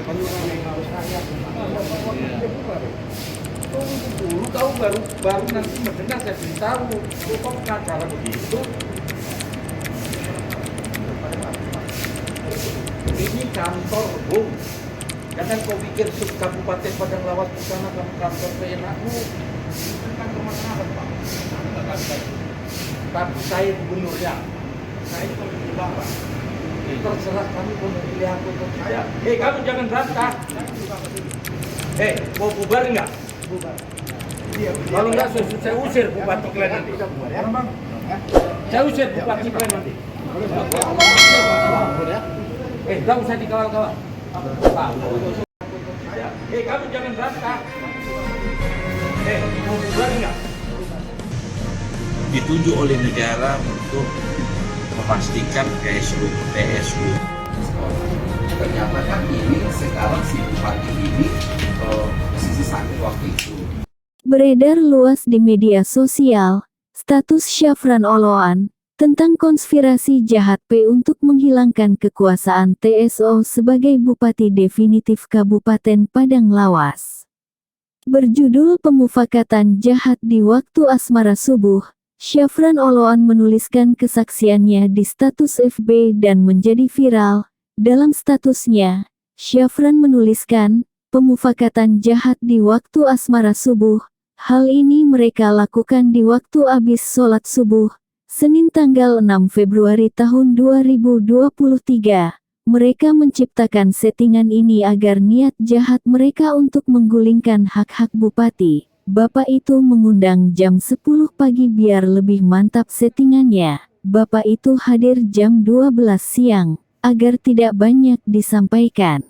Tunggu dulu, kau baru nanti mendengar saya beritahu. Kok cara begitu? Ini kantor, Bung. Jangan kau pikir Kabupaten Padang Lawas di sana kantor seenakmu. Ini kantor masyarakat, Pak. Tapi saya gubernurnya. Saya ini pemimpin Bapak. Terserah kami mau memilih aku atau tidak. Kamu jangan bantah. Mau bubar enggak? Bubar. Kalau enggak, saya usir Bupati Klen nanti. Saya usir Bupati Klen nanti. Enggak usah dikawal-kawal. Kamu jangan bantah. Mau bubar enggak? Ditunjuk oleh negara untuk memastikan TSU. Ternyata kan ini sekarang si bupati ini posisi sakit waktu itu. Beredar luas di media sosial, status Syafran Oloan tentang konspirasi jahat P untuk menghilangkan kekuasaan TSO sebagai Bupati Definitif Kabupaten Padang Lawas. Berjudul Pemufakatan Jahat di Waktu Asmara Subuh, Syafran Oloan menuliskan kesaksiannya di status FB dan menjadi viral. Dalam statusnya, Syafran menuliskan, pemufakatan jahat di waktu asmara subuh. Hal ini mereka lakukan di waktu abis sholat subuh, Senin tanggal 6 Februari tahun 2023. Mereka menciptakan settingan ini agar niat jahat mereka untuk menggulingkan hak-hak bupati. Bapak itu mengundang jam 10 pagi biar lebih mantap settingannya. Bapak itu hadir jam 12 siang. Agar tidak banyak disampaikan.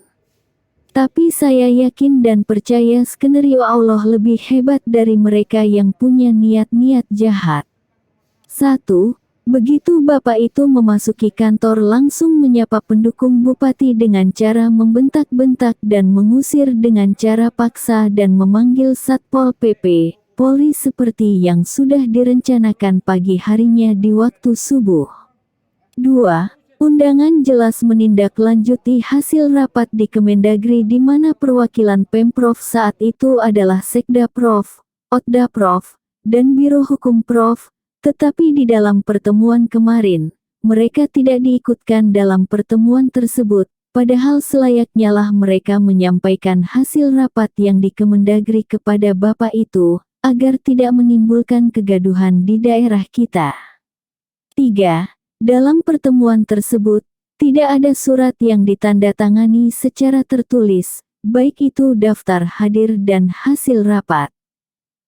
Tapi saya yakin dan percaya skenario Allah lebih hebat dari mereka yang punya niat-niat jahat. 1. Begitu Bapak itu memasuki kantor langsung menyapa pendukung Bupati dengan cara membentak-bentak dan mengusir dengan cara paksa dan memanggil Satpol PP, Polri seperti yang sudah direncanakan pagi harinya di waktu subuh. 2. Undangan jelas menindaklanjuti hasil rapat di Kemendagri di mana perwakilan Pemprov saat itu adalah Sekda Prof, Otda Prof, dan Biro Hukum Prof, tetapi di dalam pertemuan kemarin, mereka tidak diikutkan dalam pertemuan tersebut, padahal selayaknya lah mereka menyampaikan hasil rapat yang di Kemendagri kepada Bapak itu, agar tidak menimbulkan kegaduhan di daerah kita. 3. Dalam pertemuan tersebut, tidak ada surat yang ditandatangani secara tertulis, baik itu daftar hadir dan hasil rapat.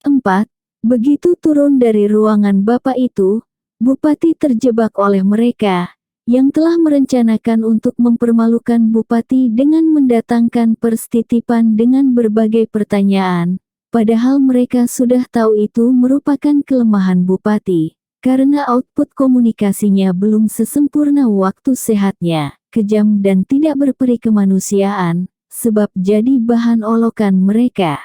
4. Begitu turun dari ruangan Bapak itu, Bupati terjebak oleh mereka, yang telah merencanakan untuk mempermalukan Bupati dengan mendatangkan perstitipan dengan berbagai pertanyaan, padahal mereka sudah tahu itu merupakan kelemahan Bupati. Karena output komunikasinya belum sesempurna waktu sehatnya, kejam dan tidak berperi kemanusiaan, sebab jadi bahan olokan mereka.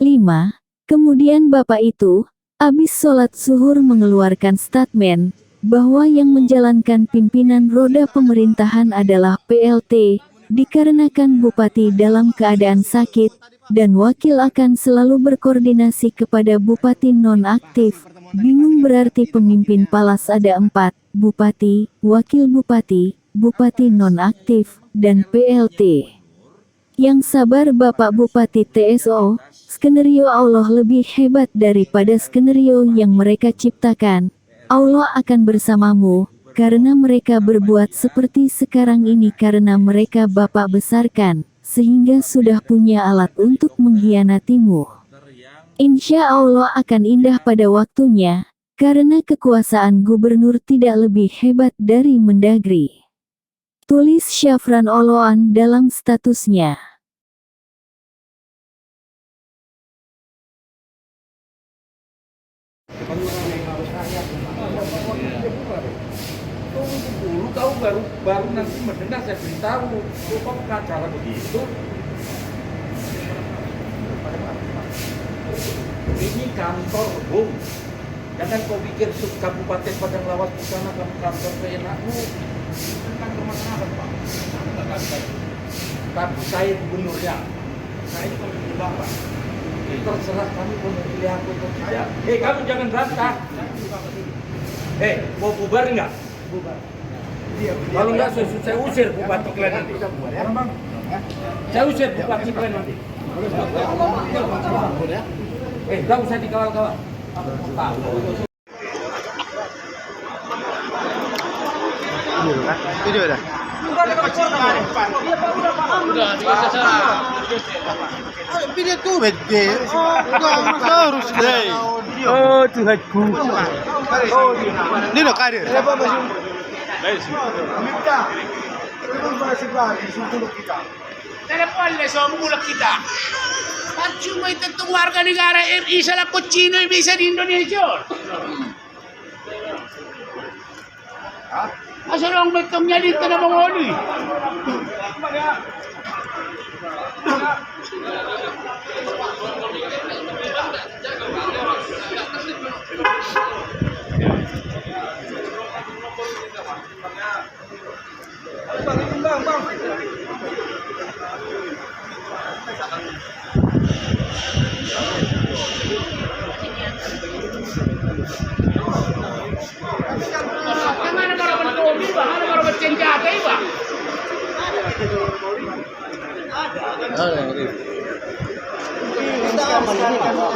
5. Kemudian Bapak itu, abis sholat zuhur mengeluarkan statement, bahwa yang menjalankan pimpinan roda pemerintahan adalah PLT, dikarenakan Bupati dalam keadaan sakit, dan wakil akan selalu berkoordinasi kepada Bupati non-aktif. Bingung berarti pemimpin Palas ada 4, Bupati, Wakil Bupati, Bupati nonaktif, dan PLT. Yang sabar Bapak Bupati TSO, skenario Allah lebih hebat daripada skenario yang mereka ciptakan. Allah akan bersamamu, karena mereka berbuat seperti sekarang ini karena mereka Bapak besarkan, sehingga sudah punya alat untuk mengkhianatimu. Insya Allah akan indah pada waktunya, karena kekuasaan gubernur tidak lebih hebat dari Mendagri. Tulis Syafran Oloan dalam statusnya. Tunggu dulu, kau baru nanti mendengar saya beritahu. Kok cara begitu? Ini kantor, Bung. Jangan kau pikir Kabupaten Padang Lawas di sana kantor seenakmu. Ini kantor masyarakat, Pak. tapi saya gubernurnya. Nah itu kan bapak. Terserah kami mau memilih aku atau tidak. Kamu jangan bantah. Mau bubar nggak? Bubar. Kalau nggak saya usir bupati kalian nanti. Saya usir bupati kalian nanti. Nggak usah dikawal-kawal. Video dah. Video tu bede. Harus deh. Oh Tuhanku. Ini nak kadir. Telepon le so mulak kita. At cuma itong warga negara RI sa Kotsino ibisa di Indonesia. Asal ang may kamya dito na mga oni. Mana marapan kopi ba? Mana marapan senjata ba?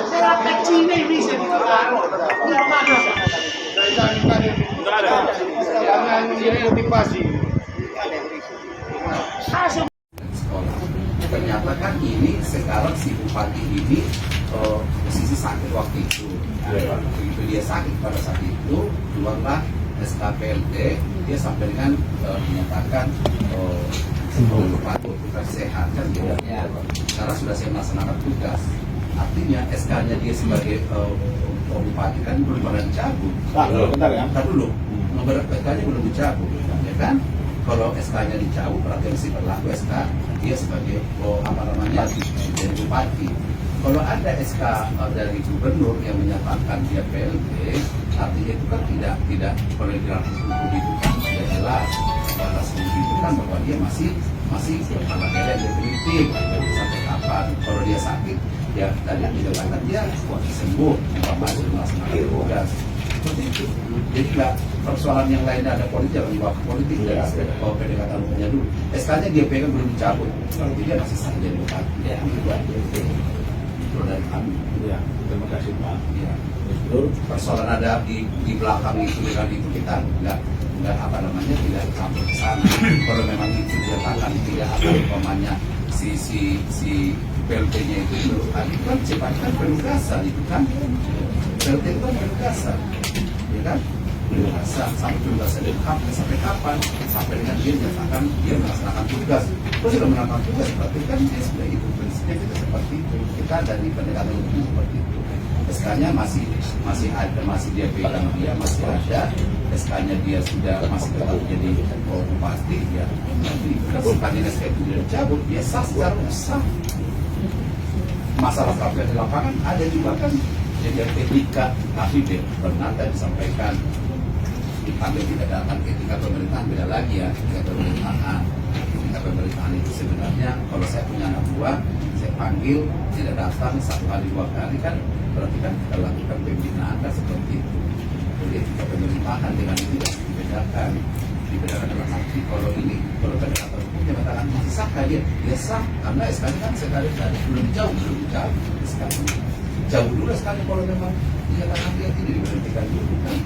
Sarap na China ibisa dito. Sekolah. Ternyata kan ini sekarang si bupati ini posisi sakit waktu itu. Waktu itu dia sakit pada saat itu keluarlah SKPLT, dia sampai dengan menyatakan bupati sehat kan tidak. Sekarang sudah saya melaksanakan tugas. Artinya SK-nya dia sebagai bupati kan belum pernah dicabut. Bentar ya. Bentar dulu. Nomor SK-nya belum dicabut, ya kan? Kalau SK-nya dicabut berarti masih berlaku SK dia sebagai jadi bupati. Kalau ada SK dari gubernur yang menyatakan dia PLT, artinya itu kan tidak penegakan hukum itu kan tidak jelas. Batas hukum itu kan bahwa dia masih kepala daerah definitif sampai kapan. Kalau dia sakit, ya tadi dikatakan dia sembuh, masih melaksanakan tugas. Seperti itu. Jadi nggak persoalan yang lain ada politik, jangan dibawa ke politik dari aspek pendekatan hukumnya dulu. SK-nya dia pegang belum dicabut, jadi dia masih sah jadi bupati. Ya, itu aja. Itu dari kami. Ya, terima kasih Pak. Ya. Persoalan ada di belakang itu dengan itu kita nggak apa namanya tidak campur ke sana. Kalau memang itu dinyatakan tidak apa umpamanya si PLT-nya itu menurut kami kan sifatnya penugasan itu kan. PLT itu kan penugasan, ya kan? Penugasan sampai penugasan sampai kapan? Sampai dengan dia menyatakan dia melaksanakan tugas. Kalau sudah melaksanakan tugas berarti kan dia sudah itu prinsipnya kita seperti itu. Kita dari pendekatan hukum seperti itu. SK-nya masih ada, masih dia pegang, dia masih ada. SK-nya dia sudah masih tetap jadi bupati, ya. Nanti sepanjang SK itu dia dicabut, dia sah secara sah. Masalah praktek di lapangan ada juga kan. Jadi etika, tapi benar tadi disampaikan dipanggil tidak datang etika pemerintahan beda lagi ya. Etika pemerintahan itu sebenarnya kalau saya punya anak buah, saya panggil tidak datang 1 kali 2 kali kan berarti kan kita lakukan pembinaan kan seperti itu. Jadi etika pemerintahan dengan itu tidak dibedakan dalam arti kalau pendekatan hukumnya mengatakan masih sah dia sah karena SK kan sekali belum jauh SK jauh dulu sekali kalau memang dinyatakan dia tidak diberhentikan dulu kan.